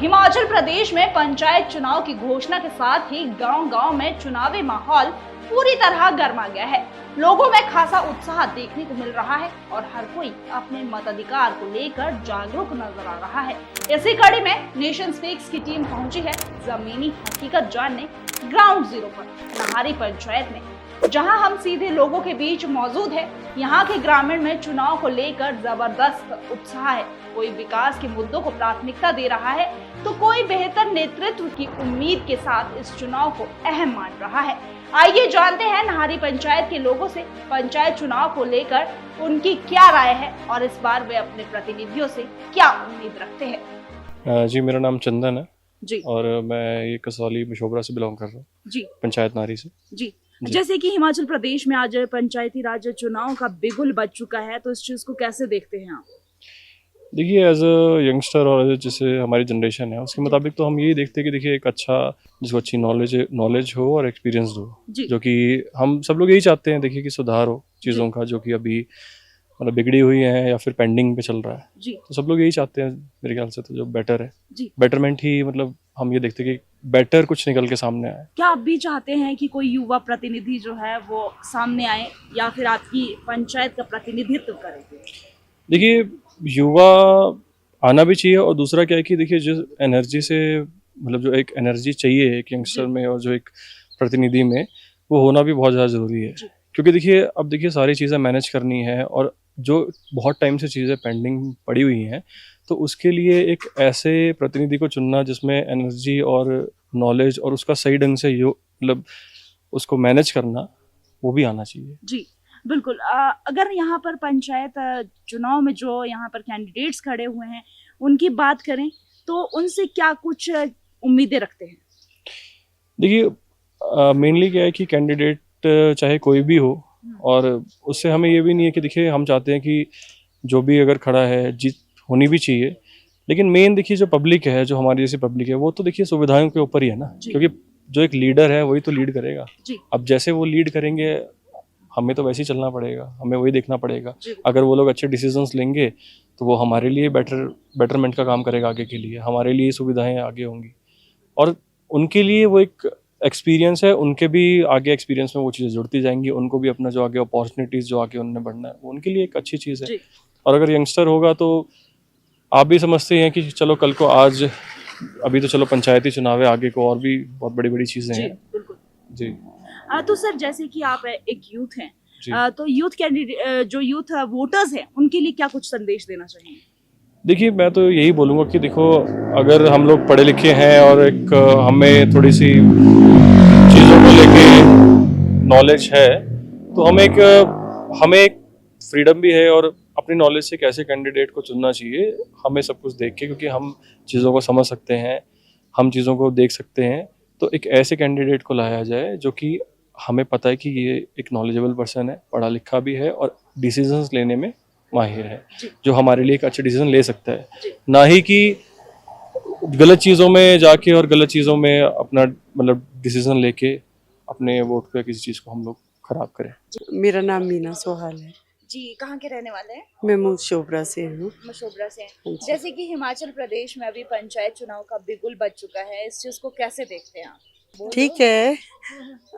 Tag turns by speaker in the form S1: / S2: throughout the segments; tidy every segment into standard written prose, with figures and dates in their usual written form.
S1: हिमाचल प्रदेश में पंचायत चुनाव की घोषणा के साथ ही गांव-गांव में चुनावी माहौल पूरी तरह गर्मा गया है। लोगों में खासा उत्साह देखने को मिल रहा है और हर कोई अपने मताधिकार को लेकर जागरूक नजर आ रहा है। इसी कड़ी में नेशन स्पीक्स की टीम पहुंची है जमीनी हकीकत जानने ग्राउंड जीरो पर, नाहरी पंचायत में, जहां हम सीधे लोगों के बीच मौजूद है। यहाँ के ग्रामीण में चुनाव को लेकर जबरदस्त उत्साह है। कोई विकास के मुद्दों को प्राथमिकता दे रहा है तो कोई बेहतर नेतृत्व की उम्मीद के साथ इस चुनाव को अहम मान रहा है। आइए जानते हैं नाहरी पंचायत के लोगों से पंचायत चुनाव को लेकर उनकी क्या राय है और इस बार वे अपने प्रतिनिधियों से क्या उम्मीद रखते हैं।
S2: जी, मेरा नाम चंदन है
S1: जी।
S2: और मैं ये कसौली मशोबरा से बिलोंग कर रहा हूँ जी, पंचायत नाहरी से जी।
S1: जैसे कि हिमाचल प्रदेश में आज पंचायती राज चुनाव का बिगुल बज चुका है, तो इस चीज को कैसे देखते हैं आप?
S2: देखिए, एज अ यंगस्टर और जैसे हमारी जनरेशन है उसके मुताबिक तो हम यही देखते हैं कि देखिए एक अच्छा, जिसको अच्छी नॉलेज हो और एक्सपीरियंस हो, जो कि हम सब लोग यही चाहते हैं। देखिए कि सुधार हो चीज़ों का, जो कि अभी मतलब बिगड़ी हुई है या फिर पेंडिंग पे चल रहा है जी। तो सब लोग यही चाहते हैं मेरे ख्याल से, तो जो बेटर है जी, बेटरमेंट ही, मतलब हम ये देखते हैं कि बेटर कुछ निकल के सामने आए। क्या
S1: आप भी चाहते हैं कि कोई युवा प्रतिनिधि जो है वो सामने आए या फिर आपकी पंचायत का प्रतिनिधित्व करे?
S2: देखिए, युवा आना भी चाहिए और दूसरा क्या है कि देखिए जिस एनर्जी से, मतलब जो एक एनर्जी चाहिए एक यंगस्टर में और जो एक प्रतिनिधि में, वो होना भी बहुत ज़्यादा ज़रूरी है। क्योंकि देखिए अब देखिए सारी चीज़ें मैनेज करनी है और जो बहुत टाइम से चीज़ें पेंडिंग पड़ी हुई हैं, तो उसके लिए एक ऐसे प्रतिनिधि को चुनना जिसमें एनर्जी और नॉलेज और उसका सही ढंग से मतलब उसको मैनेज करना, वो भी आना चाहिए
S1: जी। बिल्कुल। अगर यहाँ पर पंचायत चुनाव में जो यहाँ पर कैंडिडेट्स खड़े हुए हैं उनकी बात करें तो उनसे क्या कुछ उम्मीदें रखते हैं?
S2: देखिए मेनली क्या है कि कैंडिडेट चाहे कोई भी हो, और उससे हमें ये भी नहीं है कि देखिए हम चाहते हैं कि जो भी अगर खड़ा है जीत होनी भी चाहिए, लेकिन मेन देखिए जो पब्लिक है, जो हमारी जैसी पब्लिक है, वो तो देखिए सुविधाओं के ऊपर ही है ना, क्योंकि जो एक लीडर है वही तो लीड करेगा। अब जैसे वो लीड करेंगे हमें तो वैसे ही चलना पड़ेगा, हमें वही देखना पड़ेगा। अगर वो लोग अच्छे डिसीजंस लेंगे तो वो हमारे लिए बेटरमेंट का काम करेगा, आगे के लिए हमारे लिए सुविधाएं आगे होंगी, और उनके लिए वो एक एक्सपीरियंस है, उनके भी आगे एक्सपीरियंस में वो चीज़ें जुड़ती जाएंगी, उनको भी अपना जो आगे अपॉर्चुनिटीज़ जो आगे उन्होंने बढ़ना है वो उनके लिए एक अच्छी चीज़ है। और अगर यंगस्टर होगा तो आप भी समझते हैं कि चलो कल को, आज अभी तो चलो पंचायती चुनाव है, आगे को और भी बहुत बड़ी बड़ी चीज़ें हैं जी।
S1: तो सर जैसे कि आप एक यूथ हैं, तो यूथ कैंडिडेट, जो यूथ वोटर्स हैं, उनके लिए क्या कुछ संदेश देना चाहिए?
S2: देखिए, मैं तो यही बोलूँगा कि देखो, अगर हम लोग पढ़े लिखे हैं और एक हमें थोड़ी सी चीज़ों को लेके नॉलेज है, तो हमें एक फ्रीडम भी है और अपनी नॉलेज से कैसे कैंडिडेट को चुनना चाहिए, हमें सब कुछ देख के, क्योंकि हम चीज़ों को समझ सकते हैं, हम चीज़ों को देख सकते हैं, तो एक ऐसे कैंडिडेट को लाया जाए जो कि हमें पता है कि ये एक नॉलेजेबल पर्सन है, पढ़ा लिखा भी है और डिसीजंस लेने में माहिर है, जो हमारे लिए एक अच्छा डिसीजन ले सकता है, ना ही कि गलत चीज़ों में जाके और गलत चीज़ों में अपना मतलब डिसीजन लेके अपने वोट पे किसी चीज़ को हम लोग खराब करें।
S3: मेरा नाम मीना सोहाल है
S1: जी। कहाँ के रहने वाले हैं?
S3: मैं मशोबरा से हूँ।
S1: मशोबरा से हैं। जैसे कि हिमाचल प्रदेश में अभी पंचायत चुनाव का बिगुल बज चुका है, इस चीज को कैसे देखते हैं आप?
S3: ठीक है,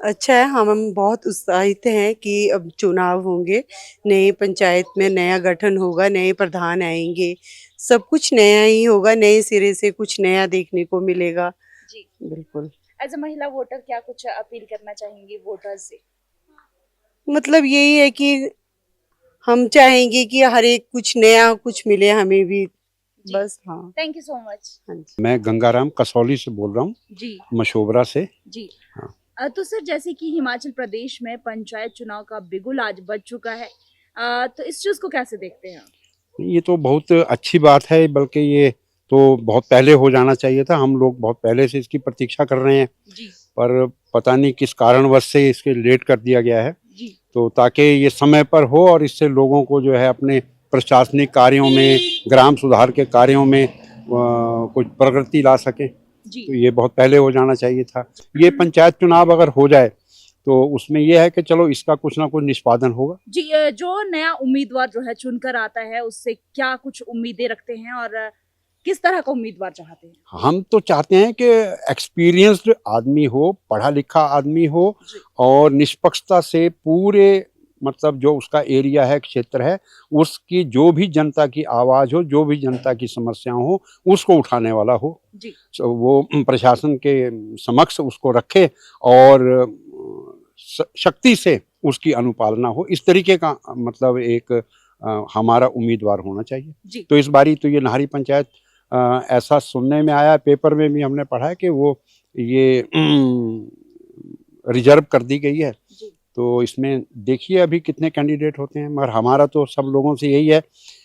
S3: अच्छा है। हम बहुत उत्साहित हैं कि अब चुनाव होंगे, नए पंचायत में नया गठन होगा, नए प्रधान आएंगे, सब कुछ नया ही होगा, नए सिरे से कुछ नया देखने को मिलेगा जी। बिल्कुल।
S1: एज अ महिला वोटर क्या कुछ अपील करना चाहेंगी वोटर्स से?
S3: मतलब यही है कि हम चाहेंगे कि हर एक कुछ नया कुछ मिले हमें भी, बस। हाँ,
S1: थैंक यू सो मच।
S4: मैं गंगाराम कसौली से बोल रहा हूँ जी, मशोबरा से जी।
S1: हाँ। तो सर जैसे कि हिमाचल प्रदेश में पंचायत चुनाव का बिगुल आज बज चुका है, तो इस चीज को कैसे देखते हैं?
S4: ये तो बहुत अच्छी बात है, बल्कि ये तो बहुत पहले हो जाना चाहिए था। हम लोग बहुत पहले से इसकी प्रतीक्षा कर रहे हैं जी, पर पता नहीं किस कारणवश से इसके लेट कर दिया गया है जी। तो ताकि ये समय पर हो और इससे लोगों को जो है अपने प्रशासनिक कार्यों में, ग्राम सुधार के कार्यों में कुछ प्रगति ला सके, तो ये बहुत पहले हो जाना चाहिए था। ये पंचायत चुनाव अगर हो जाए तो उसमें यह है कि चलो इसका कुछ ना कुछ निष्पादन होगा
S1: जी। जो नया उम्मीदवार जो है चुनकर आता है उससे क्या कुछ उम्मीदें रखते हैं और किस तरह का उम्मीदवार चाहते हैं?
S4: हम तो चाहते हैं कि एक्सपीरियंस्ड आदमी हो, पढ़ा लिखा आदमी हो और निष्पक्षता से पूरे मतलब जो उसका एरिया है, क्षेत्र है, उसकी जो भी जनता की आवाज़ हो, जो भी जनता की समस्याएं हो, उसको उठाने वाला हो।
S1: जी।
S4: तो वो प्रशासन के समक्ष उसको रखे और शक्ति से उसकी अनुपालना हो, इस तरीके का मतलब एक हमारा उम्मीदवार होना चाहिए।
S1: जी।
S4: तो इस बारी तो ये नाहरी पंचायत ऐसा सुनने में आया, पेपर में भी हमने पढ़ा है कि वो ये रिजर्व कर दी गई है।
S1: जी।
S4: तो इसमें देखिए अभी कितने कैंडिडेट होते हैं, मगर हमारा तो सब लोगों से यही है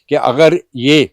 S4: कि अगर ये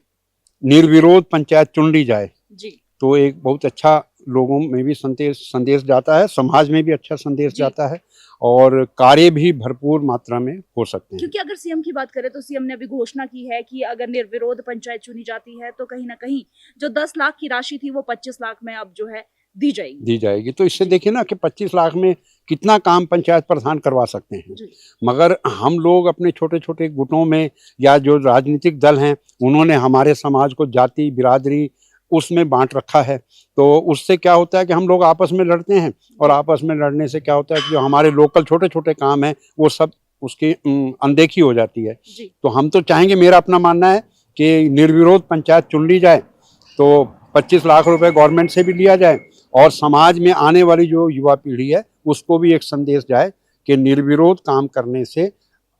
S4: निर्विरोध पंचायत चुन ली जाए
S1: जी।
S4: तो एक बहुत अच्छा लोगों में भी संदेश जाता है, समाज में भी अच्छा संदेश
S1: जी।
S4: जाता है और कार्य भी भरपूर मात्रा में हो सकते हैं।
S1: क्योंकि अगर सीएम की बात करें तो सीएम ने अभी घोषणा की है कि अगर निर्विरोध पंचायत चुनी जाती है तो कहीं ना कहीं जो 10 लाख की राशि थी वो 25 लाख में अब जो है दी जाएगी।
S4: तो इससे देखिए ना कि 25 लाख में कितना काम पंचायत प्रधान करवा सकते हैं।
S1: जी।
S4: मगर हम लोग अपने छोटे छोटे गुटों में या जो राजनीतिक दल हैं उन्होंने हमारे समाज को जाति बिरादरी उसमें बांट रखा है। तो उससे क्या होता है कि हम लोग आपस में लड़ते हैं और आपस में लड़ने से क्या होता है कि जो हमारे लोकल छोटे छोटे काम हैं वो सब उसकी अनदेखी हो जाती है।
S1: जी।
S4: तो हम तो चाहेंगे, मेरा अपना मानना है कि निर्विरोध पंचायत चुन ली जाए तो 25 लाख रुपए गवर्नमेंट से भी लिया जाए और समाज में आने वाली जो युवा पीढ़ी है उसको भी एक संदेश जाए कि निर्विरोध काम करने से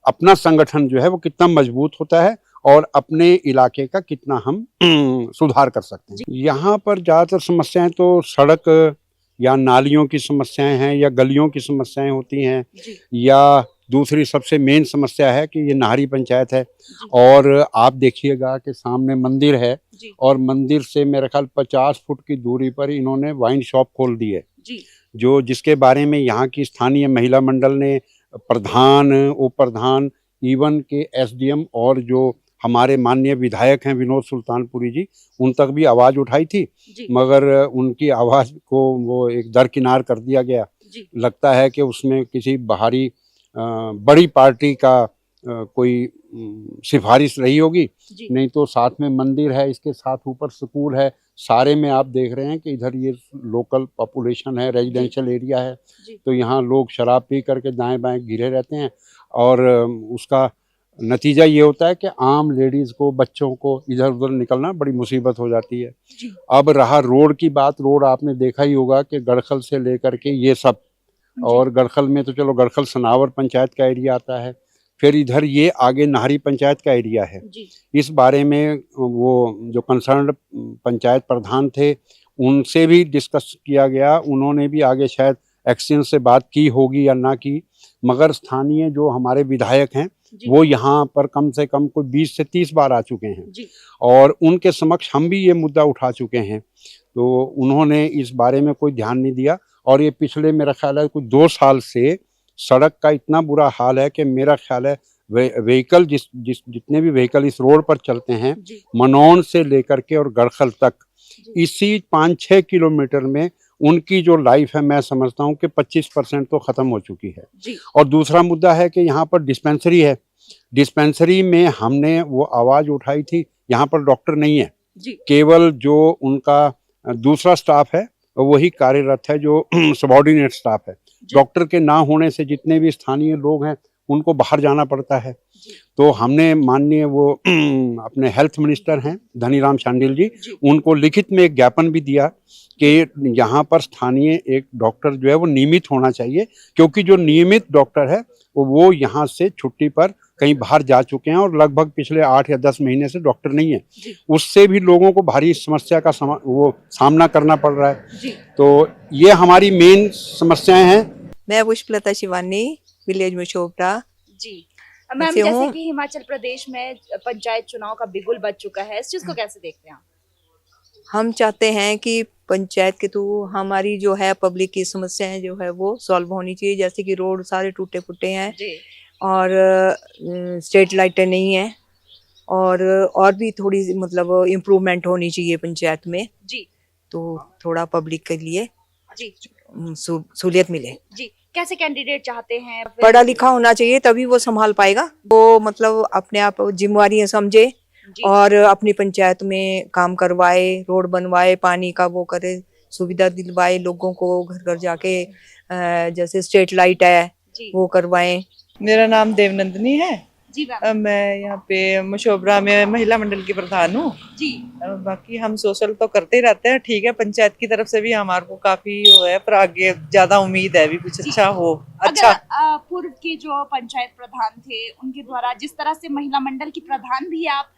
S4: अपना संगठन जो है वो कितना मजबूत होता है और अपने इलाके का कितना हम सुधार कर सकते हैं। यहाँ पर ज़्यादातर समस्याएं तो सड़क या नालियों की समस्याएं हैं या गलियों की समस्याएं होती हैं, या दूसरी सबसे मेन समस्या है कि ये नाहरी पंचायत है और आप देखिएगा कि सामने मंदिर है और मंदिर से मेरे ख्याल 50 फुट की दूरी पर इन्होंने वाइन शॉप खोल दी है जो जिसके बारे में यहाँ की स्थानीय महिला मंडल ने प्रधान, उप प्रधान, इवन के एसडीएम और जो हमारे माननीय विधायक हैं विनोद सुल्तानपुरी जी, उन तक भी आवाज़ उठाई थी, मगर उनकी आवाज़ को वो एक दरकिनार कर दिया गया। लगता है कि उसमें किसी बाहरी बड़ी पार्टी का कोई सिफारिश रही होगी, नहीं तो साथ में मंदिर है, इसके साथ ऊपर स्कूल है, सारे में आप देख रहे हैं कि इधर ये लोकल पॉपुलेशन है, रेजिडेंशियल एरिया है, तो यहाँ लोग शराब पी करके दाएं बाएं गिरे रहते हैं और उसका नतीजा ये होता है कि आम लेडीज़ को, बच्चों को इधर उधर निकलना बड़ी मुसीबत हो जाती है। अब रहा रोड की बात, रोड आपने देखा ही होगा कि गड़खल से लेकर के ये सब, और गड़खल में तो चलो गड़खल सनावर पंचायत का एरिया आता है, फिर इधर ये आगे नाहरी पंचायत का एरिया है। इस बारे में वो जो कंसर्न पंचायत प्रधान थे उनसे भी डिस्कस किया गया, उन्होंने भी आगे शायद एक्शन से बात की होगी या ना की, मगर स्थानीय जो हमारे विधायक हैं वो यहाँ पर कम से कम कोई 20 से 30 बार आ चुके हैं और उनके समक्ष हम भी ये मुद्दा उठा चुके हैं, तो उन्होंने इस बारे में कोई ध्यान नहीं दिया और ये पिछले मेरा ख्याल है कुछ 2 साल से सड़क का इतना बुरा हाल है कि मेरा ख्याल है व्हीकल जितने भी व्हीकल इस रोड पर चलते हैं मनौन से लेकर के और गड़खल तक, इसी 5-6 किलोमीटर में उनकी जो लाइफ है मैं समझता हूँ कि 25% तो ख़त्म हो चुकी है। और दूसरा मुद्दा है कि यहाँ पर डिस्पेंसरी है, डिस्पेंसरी में हमने वो आवाज़ उठाई थी, यहाँ पर डॉक्टर नहीं है, केवल जो उनका दूसरा स्टाफ है वही कार्यरत है, जो सबॉर्डिनेट स्टाफ है। डॉक्टर के ना होने से जितने भी स्थानीय लोग हैं उनको बाहर जाना पड़ता है। तो हमने माननीय वो अपने हेल्थ मिनिस्टर हैं धनीराम शांडिल जी, उनको लिखित में एक ज्ञापन भी दिया कि यहाँ पर स्थानीय एक डॉक्टर जो है वो नियमित होना चाहिए, क्योंकि जो नियमित डॉक्टर है वो यहाँ से छुट्टी पर कहीं बाहर जा चुके हैं और लगभग पिछले 8 या 10 महीने से डॉक्टर नहीं है, उससे भी लोगों को भारी समस्या का सामना करना पड़ रहा है। तो ये हमारी मेन समस्याएं हैं।
S5: मैं पुष्पलता शिवानी, विलेज में चोपड़ा
S1: जी। मैम, जैसे कि हिमाचल प्रदेश में पंचायत चुनाव का बिगुल बज चुका है, इस चीज को कैसे देखते हैं आप?
S5: हम चाहते हैं कि पंचायत के थ्रू हमारी जो है पब्लिक की समस्याएं जो है वो सॉल्व होनी चाहिए, जैसे कि रोड सारे टूटे फूटे हैं और स्ट्रीट लाइटें नहीं है और भी थोड़ी मतलब इम्प्रूवमेंट होनी चाहिए पंचायत में तो थोड़ा पब्लिक के लिए सहूलियत मिले।
S1: कैसे कैंडिडेट चाहते हैं?
S5: पढ़ा लिखा होना चाहिए तभी वो संभाल पाएगा, वो मतलब अपने आप जिम्मेवारियां समझे
S1: जी।
S5: और अपनी पंचायत में काम करवाए, रोड बनवाए, पानी का वो करे, सुविधा दिलवाए लोगों को, घर घर जाके जैसे स्ट्रीट लाइट है
S1: जी
S5: वो करवाएं।
S6: मेरा नाम देवनंदिनी है।
S1: जी मैम
S6: मैं यहाँ पे मशोबरा में महिला मंडल की प्रधान हूँ।
S1: जी
S6: बाकी हम सोशल तो करते ही रहते हैं, ठीक है। पंचायत की तरफ से भी हमारे को काफी वो है, पर आगे ज्यादा उम्मीद है भी कुछ अच्छा हो। अच्छा,
S1: अगर पूर्व के जो पंचायत प्रधान थे उनके द्वारा जिस तरह से महिला मंडल की प्रधान भी है आप,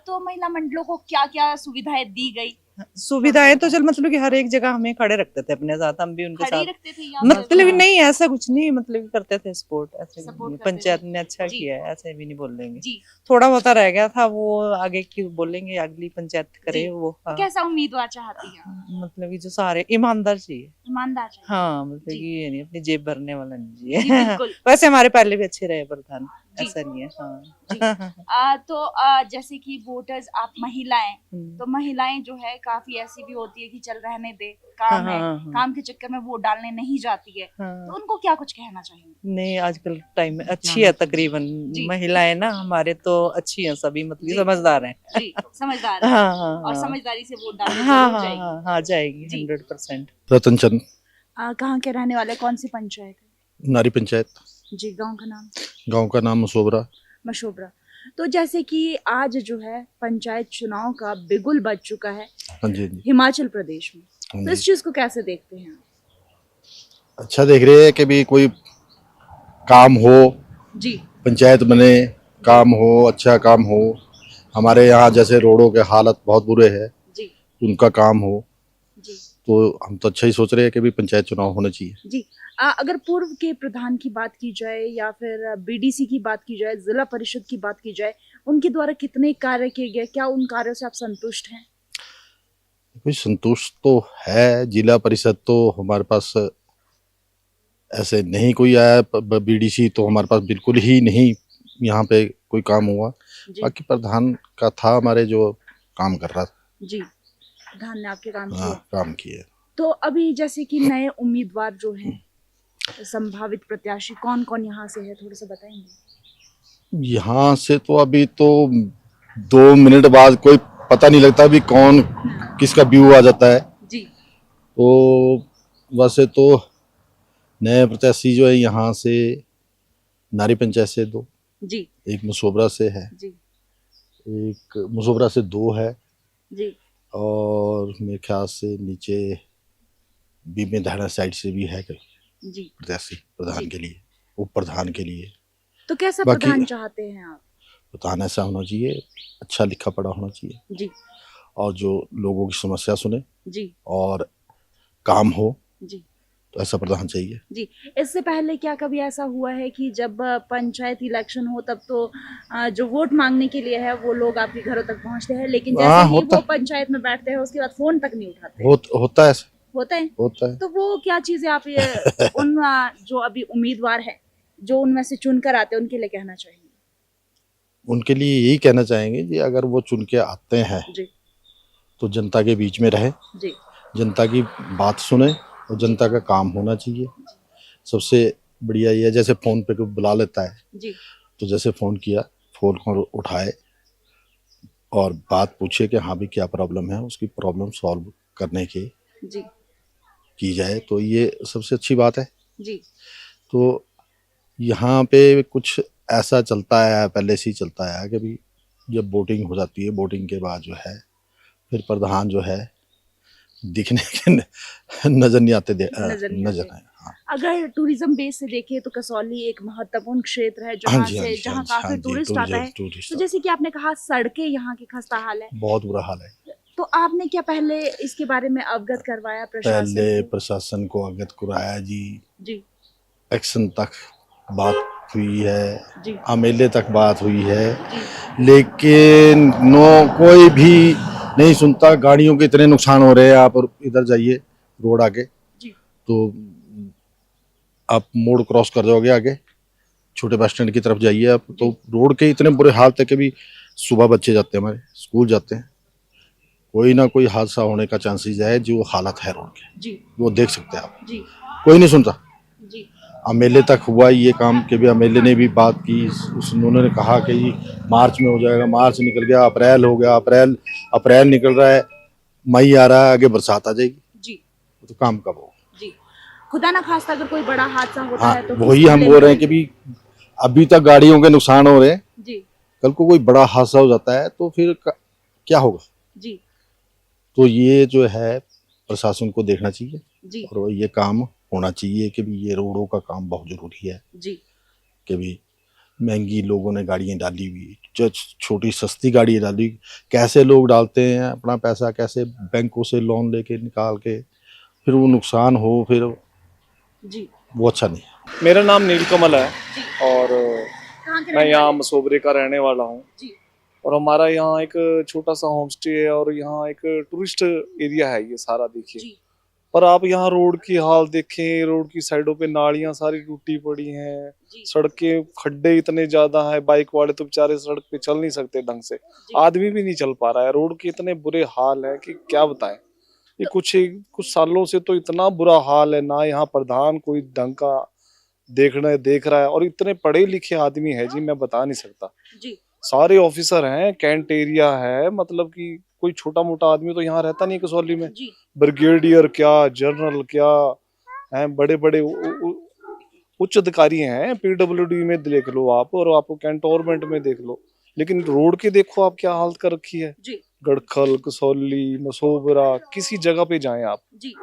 S1: तो महिला मंडलों को क्या क्या सुविधाएं दी गई?
S6: सुविधाएं तो चल मतलब कि हर एक जगह हमें खड़े रखते थे अपने साथ, हम भी उनके
S1: खड़ी
S6: साथ।
S1: रखते थे या
S6: मतलब नहीं, ऐसा कुछ नहीं, मतलब कि करते थे सपोर्ट, ऐसे
S1: Support
S6: नहीं।
S1: करते
S6: पंचायत
S1: थे।
S6: ने अच्छा
S1: जी।
S6: किया है, ऐसे भी नहीं बोल देंगे।
S1: जी
S6: थोड़ा बहुत रह गया था, वो आगे की बोलेंगे, अगली पंचायत करे
S1: जी।
S6: वो। हाँ।
S1: कैसा उम्मीदवार चाहती हैं?
S6: मतलब कि जो सारे ईमानदार चाहिए।
S1: ईमानदार चाहिए।
S6: हाँ, मतलब
S1: जी।
S6: कि ये नहीं अपनी जेब भरने वाला नहीं
S1: जी,
S6: चाहिए।
S1: बिल्कुल।
S6: वैसे हमारे पहले भी अच्छे रहे प्रधान,
S1: जी।
S6: ऐसा नहीं है।
S1: जी।
S6: हाँ।
S1: तो जैसे कि वोटर्स आप महिलाएं, तो महिलाएं जो है काफी ऐसी भी होती है कि चल रहने दे, काम
S6: हाँ,
S1: है,
S6: हाँ, हाँ।
S1: काम के चक्कर में वोट डालने नहीं जाती है, तो
S6: हाँ।
S1: उनको क्या कुछ कहना चाहेंगे?
S6: नहीं, आजकल टाइम में अच्छी है तकरीबन
S1: जी।
S6: महिलाएं ना हमारे तो अच्छी हैं सभी, मतलब कि
S1: जी।
S6: समझदार हैं।
S1: जी समझदार है
S6: हाँ हाँ
S1: और
S6: हाँ।
S1: समझदारी से वोट डालने
S6: हाँ
S1: जरूर
S6: हाँ
S1: जाएगी।
S6: हाँ हाँ, जाएगी
S1: जी।
S6: 100%।
S7: रतन चंद,
S1: कहाँ के रहने वाले, कौन सी पंचायत है?
S7: नारी पंचायत,
S1: जी गांव का नाम?
S7: गांव का नाम मशोबरा।
S1: मशोबरा। तो जैसे कि आज जो है पंचायत चुनाव का बिगुल बज चुका है
S7: हाँ जी, हाँ जी,
S1: हिमाचल प्रदेश में,
S7: हाँ
S1: तो इस
S7: जी।
S1: चीज को कैसे देखते हैं?
S7: अच्छा देख रहे हैं कि भी कोई काम हो,
S1: जी
S7: पंचायत बने, काम हो, अच्छा काम हो। हमारे यहाँ जैसे रोडों के हालत बहुत बुरे हैं,
S1: जी
S7: उनका काम हो,
S1: जी
S7: तो हम तो अच्छा ही सोच रहे हैं कि भी पंचायत चुनाव होने चाहिए।
S1: जी। अगर पूर्व के प्रधान की बात की जाए या फिर बीडीसी की बात की जाए, जिला परिषद की बात की जाए, उनके द्वारा कितने कार्य किए गए, क्या उन कार्यों से आप संतुष्ट हैं?
S7: कोई संतुष्ट तो है, जिला परिषद तो हमारे पास ऐसे नहीं कोई आया, बीडीसी तो हमारे पास बिल्कुल ही नहीं यहाँ पे कोई काम हुआ।
S1: जी
S7: बाकी प्रधान का था हमारे जो काम कर रहा था।
S1: जी प्रधान ने आपके काम
S7: हाँ,
S1: किए।
S7: काम किए।
S1: तो अभी जैसे कि नए उम्मीदवार जो हैं, संभावित प्रत्याशी कौन कौन यहाँ से है, थोड़ा सा बताएंगे?
S7: यहाँ से तो अभी तो 2 मिनट बाद कोई पता नहीं लगता अभी कौन किसका व्यू आ जाता है।
S1: जी
S7: तो वैसे तो नए प्रत्याशी जो है यहाँ से नारी पंचायत से 2,
S1: जी
S7: एक मशोबरा से है,
S1: जी
S7: एक मशोबरा से 2 है,
S1: जी
S7: और मेरे ख्याल से नीचे बीमे धारा साइड से भी है कोई
S1: जी।
S7: प्रत्याशी प्रधान
S1: जी।
S7: के लिए, उप प्रधान के लिए।
S1: तो कैसा
S7: बाकी-
S1: प्रधान चाहते हैं आप?
S7: प्रधान ऐसा होना चाहिए, अच्छा लिखा पढ़ा होना चाहिए,
S1: जी
S7: और जो लोगों की समस्या सुने
S1: जी
S7: और काम हो,
S1: जी
S7: तो ऐसा प्रधान चाहिए।
S1: जी। इससे पहले क्या कभी ऐसा हुआ है कि जब पंचायत इलेक्शन हो तब तो जो वोट मांगने के लिए है वो लोग आपके घरों तक पहुंचते हैं, लेकिन
S7: हाँ,
S1: जैसे ही
S7: होता
S1: वो पंचायत में बैठते हैं उसके बाद फोन तक नहीं उठाते?
S7: होता है ऐसा,
S1: होता है।
S7: होता है।
S1: तो वो क्या चीजें आप ये उन जो अभी उम्मीदवार हैं जो उनमें से चुनकर आते हैं उनके लिए कहना चाहेंगे?
S7: उनके लिए यही कहना चाहेंगे जी, अगर वो चुन के आते हैं
S1: जी
S7: तो जनता के बीच में रहे,
S1: जी
S7: जनता की बात सुने, और जनता का काम होना चाहिए। सबसे बढ़िया ये है, जैसे फ़ोन पे कोई बुला लेता है,
S1: जी
S7: तो जैसे फ़ोन किया, फ़ोन को उठाए और बात पूछे कि हाँ भी क्या प्रॉब्लम है, उसकी प्रॉब्लम सॉल्व करने की
S1: जी
S7: की जाए, तो ये सबसे अच्छी बात है।
S1: जी
S7: तो यहाँ पे कुछ ऐसा चलता है, पहले से ही चलता है कि भी जब वोटिंग हो जाती है, वोटिंग के बाद जो है फिर प्रधान जो है दिखने के नजर नहीं आते,
S1: नजर नहीं
S7: नजर
S1: आते।
S7: आए। हाँ।
S1: अगर टूरिज्म बेस से देखें तो कसौली एक महत्वपूर्ण क्षेत्र है
S7: हाँ
S1: जहाँ
S7: जी, हाँ
S1: से
S7: जी,
S1: जहाँ
S7: हाँ जी,
S1: काफी
S7: हाँ जी,
S1: टूरिस्ट आता है।
S7: टूरिस्ट
S1: तो जैसे कि आपने कहा सड़कें यहाँ की खस्ता हाल है,
S7: बहुत बुरा हाल है।
S1: तो आपने क्या पहले इसके बारे में अवगत करवाया प्रशासन
S7: पहले
S1: को?
S7: प्रशासन को अवगत कराया जी,
S1: जी
S7: एक्शन तक बात हुई है,
S1: जी
S7: एमएलए तक बात हुई है,
S1: जी
S7: लेकिन कोई भी नहीं सुनता। गाड़ियों के इतने नुकसान हो रहे हैं, आप इधर जाइए रोड आगे,
S1: जी
S7: तो आप मोड़ क्रॉस कर जाओगे आगे, छोटे बस स्टैंड की तरफ जाइए आप, तो रोड के इतने बुरे हाल थे कि भी सुबह बच्चे जाते हैं हमारे, स्कूल जाते हैं, कोई ना कोई हादसा होने का चांसेस है। जो हालत है रोड के,
S1: जी
S7: वो देख सकते हैं आप,
S1: जी
S7: कोई नहीं सुनता।
S1: जी
S7: एमएलए तक हुआ ये काम कि भी एमएलए ने भी बात की, उन्होंने कहा कि ये मार्च में हो जाएगा, मार्च निकल गया, अप्रैल हो गया, अप्रैल निकल रहा है, मई आ रहा है, आगे बरसात आ जाएगी
S1: जी
S7: तो काम कब होगा?
S1: जी। खुदा ना खास्ता अगर कोई बड़ा हादसा होता
S7: हाँ,
S1: है तो
S7: वही
S1: किस
S7: हम
S1: जिले
S7: बोल रहे
S1: में?
S7: हैं कि भी अभी तक गाड़ियों के नुकसान हो रहे हैं,
S1: जी
S7: कल को कोई बड़ा हादसा हो जाता है तो फिर क्या होगा?
S1: जी
S7: तो ये जो है प्रशासन को देखना चाहिए
S1: जी
S7: और ये काम होना चाहिए कि भी ये रोडों का काम बहुत जरूरी है
S1: जी
S7: कि भी महंगी लोगों ने गाड़ियां डाली हुई, जो छोटी सस्ती गाड़ी डाली, कैसे लोग डालते हैं अपना पैसा, कैसे बैंकों से लोन लेके निकाल के फिर वो नुकसान हो, फिर
S1: जी।
S7: वो अच्छा नहीं है।
S2: मेरा नाम नीलकमल है और
S1: कहाँ के
S2: मैं
S1: रहने
S2: यहाँ
S1: वाले?
S2: मसोबरे का रहने वाला हूँ
S1: जी
S2: और हमारा यहाँ एक छोटा सा होम स्टे है और यहाँ एक टूरिस्ट एरिया है ये सारा, देखिए।
S1: जी
S2: पर आप यहाँ रोड की हाल देखें, रोड की साइडों पे नालियां सारी टूटी पड़ी हैं,
S1: जी
S2: सड़कें खड्डे इतने ज्यादा हैं, बाइक वाले तो बेचारे सड़क पे चल नहीं सकते ढंग से, आदमी भी नहीं चल पा रहा है, रोड के इतने बुरे हाल है कि क्या बताएं। ये कुछ सालों से तो इतना बुरा हाल है ना, यहाँ प्रधान कोई ढंग का देख रहा है, और इतने पढ़े लिखे आदमी है जी, मैं बता नहीं सकता।
S1: जी
S2: सारे ऑफिसर हैं, कैंट एरिया है, मतलब कि कोई छोटा मोटा आदमी तो यहाँ रहता नहीं कसौली में।
S1: जी
S2: ब्रिगेडियर क्या, जनरल क्या हैं, बड़े बड़े उच्च अधिकारी हैं, पीडब्ल्यूडी में देख लो आप और आप कैंटोनमेंट में देख लो, लेकिन रोड के देखो आप क्या हालत कर रखी है।
S1: जी
S2: गड़खल, कसौली, मसोबरा, किसी जगह पे जाएं आप,
S1: जी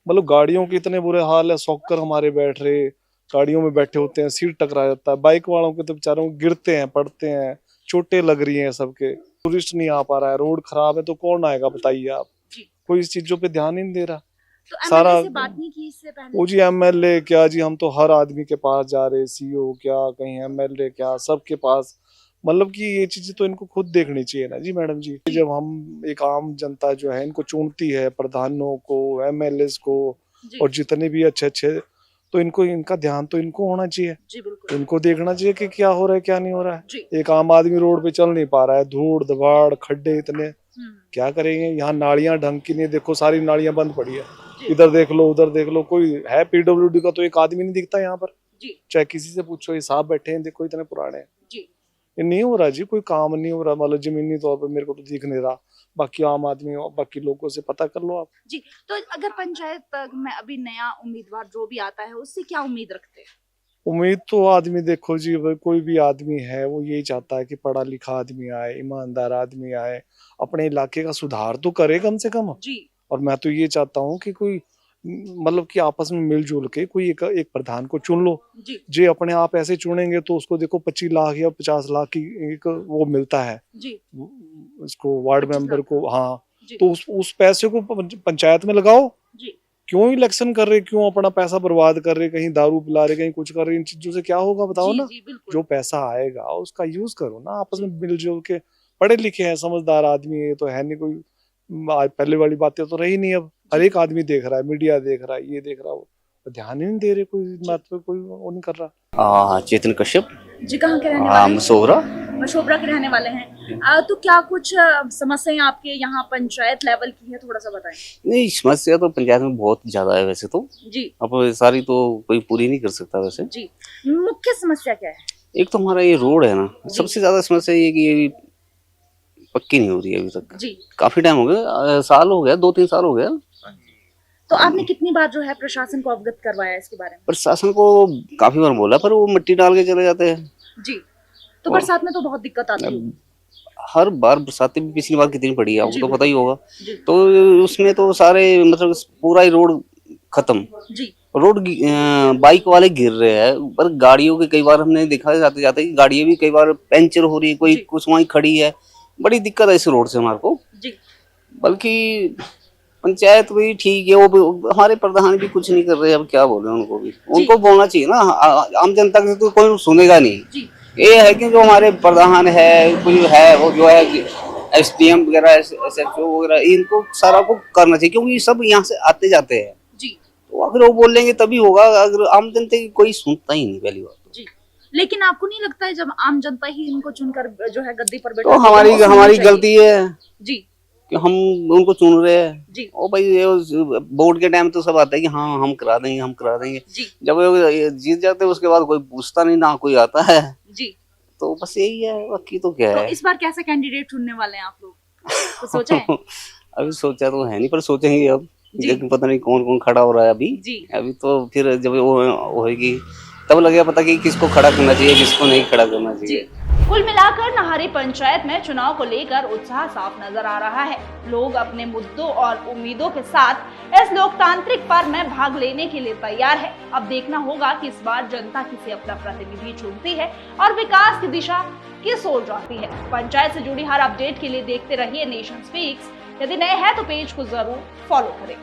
S2: मतलब गाड़ियों के इतने बुरे हाल है। सौकर हमारे बैठ रहे, गाड़ियों में बैठे होते हैं, सीट टकरा जाता है, बाइक वालों के तो बेचारों गिरते हैं, पड़ते हैं, चोटें लग रही हैं सबके। टूरिस्ट नहीं आ पा रहा है, रोड खराब है तो कौन आएगा बताइए आप।
S1: जी।
S2: कोई इस चीजों पे ध्यान ही नहीं दे रहा।
S1: तो एमएलए
S2: सारा
S1: से बात नहीं की इससे पहले?
S2: वो जी एमएलए क्या जी, हम तो हर आदमी के पास जा रहे, सीओ क्या, कहीं एमएलए क्या, सबके पास। मतलब कि ये चीजें तो इनको खुद देखनी चाहिए ना जी मैडम जी। जब हम एक आम जनता जो है इनको चुनती है, प्रधानों को, एमएलए को
S1: जी
S2: और जितने भी अच्छे अच्छे, तो इनको इनका ध्यान तो इनको होना चाहिए,
S1: जी बिल्कुल
S2: इनको देखना चाहिए कि क्या हो रहा है क्या नहीं हो रहा है।
S1: जी।
S2: एक आम आदमी रोड पे चल नहीं पा रहा है, धूड़ धबाड़ खड्डे इतने,
S1: हम्म,
S2: क्या करेंगे। यहाँ नालियां ढंग की नहीं, देखो सारी नालियां बंद पड़ी है,
S1: जी।
S2: इधर देख लो उधर देख लो, कोई है पीडब्ल्यूडी का तो एक आदमी नहीं दिखता यहाँ पर।
S1: जी
S2: चाहे किसी से पूछो, ये साहब बैठे हैं देखो इतने पुराने हैं।
S1: जी
S2: ये नहीं हो रहा जी, कोई काम नहीं हो रहा, मतलब जमीनी तौर पर मेरे को तो दिख नहीं रहा। बाकी आम आदमी और बाकी लोगों से पता कर लो आप।
S1: जी। तो अगर पंचायत में अभी नया उम्मीदवार जो भी आता है उससे क्या उम्मीद रखते हैं?
S2: उम्मीद तो आदमी देखो जी, अगर कोई भी आदमी है वो यही चाहता है कि पढ़ा लिखा आदमी आए, ईमानदार आदमी आए, अपने इलाके का सुधार तो करे कम से कम।
S1: जी
S2: और मैं तो ये चाहता हूँ कि कोई मतलब कि आपस में मिलजुल के कोई एक प्रधान को चुन लो।
S1: जी
S2: जे अपने आप ऐसे चुनेंगे तो उसको देखो 25 लाख या 50 लाख की एक वो मिलता है
S1: जी
S2: इसको, वार्ड
S1: 25
S2: मेंबर
S1: लाख
S2: को। हाँ,
S1: जी
S2: तो उस पैसे को पंचायत में लगाओ।
S1: जी
S2: क्यों इलेक्शन कर रहे, क्यों अपना पैसा बर्बाद कर रहे, कहीं दारू पिला रहे, कहीं कुछ कर रहे, इन चीजों से क्या होगा बताओ
S1: जी
S2: ना।
S1: जी बिल्कुल
S2: जो पैसा आएगा उसका यूज करो ना, आपस में मिलजुल के। पढ़े लिखे हैं, समझदार आदमी है, तो है नहीं कोई आज पहले वाली बातें तो रही नहीं। अब हर एक आदमी देख रहा है, मीडिया देख रहा है, ये देख रहा है, वो तो ध्यान ही नहीं दे रहे, कोई महत्व कोई वो नहीं कर रहा।
S8: चेतन कश्यप,
S1: जी। कहाँ के रहने वाले हैं?
S8: मसोबरा।
S1: मशोबरा के रहने वाले हैं। तो क्या कुछ समस्याएं आपके यहाँ पंचायत लेवल की है, थोड़ा सा बताएं।
S8: नहीं, समस्या तो पंचायत में बहुत ज्यादा है वैसे तो,
S1: जी
S8: अब सारी तो कोई पूरी नहीं कर सकता वैसे।
S1: जी। मुख्य समस्या क्या है?
S8: एक तो हमारा ये रोड है ना, सबसे ज्यादा समस्या ये कि ये पक्की नहीं हो रही है अभी तक।
S1: जी।
S8: काफी टाइम हो गया, साल हो गया, 2-3 साल हो गया।
S1: तो आपने कितनी बार जो है प्रशासन को अवगत करवाया इसके बारे में?
S8: प्रशासन को काफी बार बोला पर वो मिट्टी डाल के चले जाते हैं।
S1: जी। तो बरसात में तो बहुत दिक्कत आती है।
S8: हर बार बरसातें भी पिछली बार कितनी पड़ी है आपको
S1: जी,
S8: तो पता ही होगा।
S1: जी
S8: तो उसमें तो सारे मतलब पूरा ही रोड खत्म।
S1: जी
S8: रोड बाइक वाले गिर रहे हैं, पर गाड़ियों के कई बार हमने देखा जाते जाते कि गाड़ियां भी कई बार पंचर हो रही है, कोई
S1: जी।
S8: कुछ वहीं खड़ी है। बड़ी दिक्कत है इस रोड से हमारे को।
S1: जी
S8: बल्कि पंचायत भी ठीक है, वो हमारे प्रधान भी कुछ नहीं कर रहे, अब क्या बोले उनको भी, उनको बोलना चाहिए ना। आम जनता से तो कोई सुनेगा नहीं।
S1: जी
S8: ये है कि जो हमारे प्रधान है, कोई है वो जो है एसडीएम वगैरह, एसएचओ वगैरह, इनको सारा को करना चाहिए, क्योंकि सब यहाँ से आते जाते हैं।
S1: जी
S8: तो अगर वो बोलेंगे तभी होगा, अगर आम जनता की कोई सुनता ही नहीं पहली बात।
S1: जी। लेकिन आपको नहीं लगता है जब आम जनता ही इनको चुनकर जो है गद्दी पर
S8: तो
S1: बैठा
S8: हमारी गलती है
S1: जी
S8: कि हम उनको चुन रहे हैं
S1: जी।
S8: ओ भाई, ये वोट के टाइम तो सब आता है कि हाँ हम करा देंगे, हम करा देंगे।
S1: जी।
S8: जब ये जीत जाते हैं उसके बाद कोई पूछता नहीं, ना कोई आता है।
S1: जी।
S8: तो बस यही है, बाकी तो क्या
S1: तो
S8: है।
S1: इस बार कैसे कैंडिडेट चुनने वाले हैं आप लोग, तो सोचा है?
S8: अभी सोचा तो है नहीं, पर सोचेंगे अब।
S1: जी।
S8: लेकिन पता नहीं कौन कौन खड़ा हो रहा है अभी।
S1: जी।
S8: अभी तो फिर जब वो होएगी तब लगेगा पता कि किसको खड़ा करना चाहिए, किसको नहीं खड़ा करना चाहिए।
S1: कुल मिलाकर नाहरी पंचायत में चुनाव को लेकर उत्साह साफ नजर आ रहा है। लोग अपने मुद्दों और उम्मीदों के साथ इस लोकतांत्रिक पर्व में भाग लेने के लिए तैयार है। अब देखना होगा कि इस बार जनता किसे अपना प्रतिनिधि चुनती है और विकास की दिशा किस ओर जाती है। पंचायत से जुड़ी हर अपडेट के लिए देखते रहिए नेशन स्पीक्स। यदि नए हैं तो पेज को जरूर फॉलो करें।